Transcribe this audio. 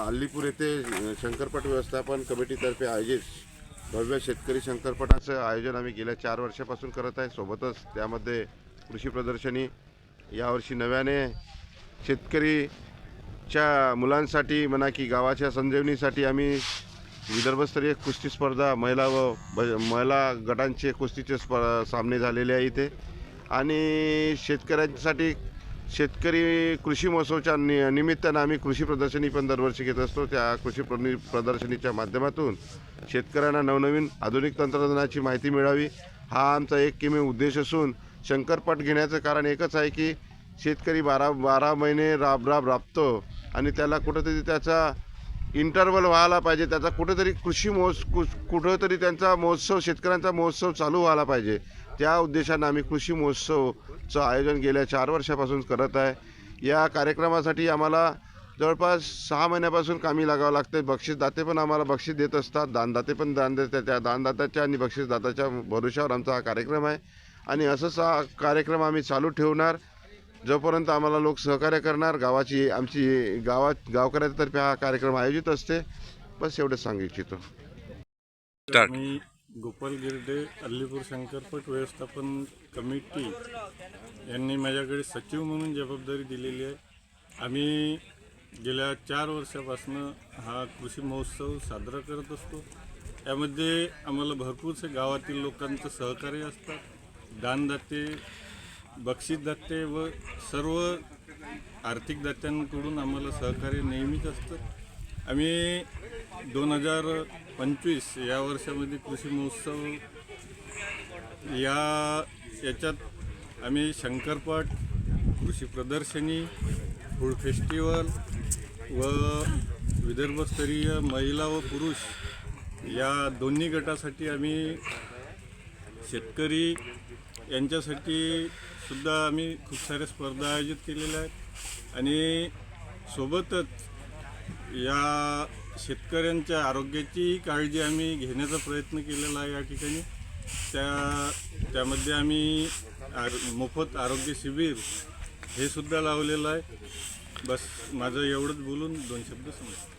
अल्लीपूर येथे शंकरपट व्यवस्थापन कमिटीतर्फे आयोजित भव्य शेतकरी शंकरपटाचं आयोजन आम्ही गेल्या 4 वर्षापासून करत आहे। सोबतच त्यामध्ये कृषी प्रदर्शनी, यावर्षी नव्याने शेतकरीच्या मुलांसाठी म्हणा की गावाच्या संजीवनीसाठी आम्ही विदर्भस्तरीय कुस्ती स्पर्धा महिला गटांचे कुस्तीचे सामने झालेले आहे इथे। आणि शेतकऱ्यांसाठी शेतकरी कृषी महोत्सवाच्या निमित्तानं आम्ही कृषी प्रदर्शनी पण दरवर्षी घेत असतो। त्या कृषी प्रदर्शनीच्या माध्यमातून शेतकऱ्यांना नवनवीन आधुनिक तंत्रज्ञानाची माहिती मिळावी हा आमचा एक किमी उद्देश असून, शंकरपट घेण्याचं कारण एकच आहे की शेतकरी 12 महिने राबतो आणि त्याला कुठंतरी त्याचा इंटरवल व्हायला पाहिजे, त्याचा कुठेतरी कुठंतरी त्यांचा महोत्सव, शेतकऱ्यांचा महोत्सव चालू व्हायला पाहिजे। त्या उद्देशाने आम्ही कृषी महोत्सवचं आयोजन गेल्या 4 वर्षापासून करत आहे। या कार्यक्रमासाठी आम्हाला जवळपास 6 महिन्यापासून कामी लागावं लागते। बक्षीसदाते पण आम्हाला बक्षीस देत असतात, दानदाते पण दान देतात। त्या दानदात्याच्या आणि बक्षीसदात्याच्या भरोशावर आमचा हा कार्यक्रम आहे आणि असंच हा कार्यक्रम आम्ही चालू ठेवणार जोपर्यंत आम्हाला लोक सहकार्य करणार। आमची गावकऱ्यांतर्फे हा कार्यक्रम आयोजित असते। बस एवढंच सांगू इच्छितो। मी गोपाल गिरडे, अल्लीपूर शंकरपट व्यवस्थापन कमिटी यांनी माझ्याकडे सचिव म्हणून जबाबदारी दिलेली आहे। आम्ही गेल्या 4 वर्षापासून हा कृषी महोत्सव साजरा करत असतो। यामध्ये आम्हाला भरपूरसे गावातील लोकांचं सहकार्य असतात। दानदाते, बक्षीसदाते व सर्व आर्थिक दात्यांकडून आम्हाला सहकार्य नेहमीच असतं। आम्ही 2025 या वर्षामध्ये कृषी महोत्सव याच्यात आम्ही शंकरपट, कृषी प्रदर्शनी, फूड फेस्टिवल व विदर्भस्तरीय महिला व पुरुष या दोन्ही गटासाठी आम्ही शेतकरी यांच्यासाठी सुद्धा आम्ही खूप साऱ्या स्पर्धा आयोजित केलेल्या आहेत आणि सोबतच या शेतकऱ्यांच्या आरोग्याची काळजी आम्ही घेण्याचा प्रयत्न केलेला आहे। या ठिकाणी त्यामध्ये आम्ही मोफत आरोग्य शिबिर हे सुद्धा लावलेलं आहे। बस माझं एवढंच बोलून 2 शब्द सांगतो।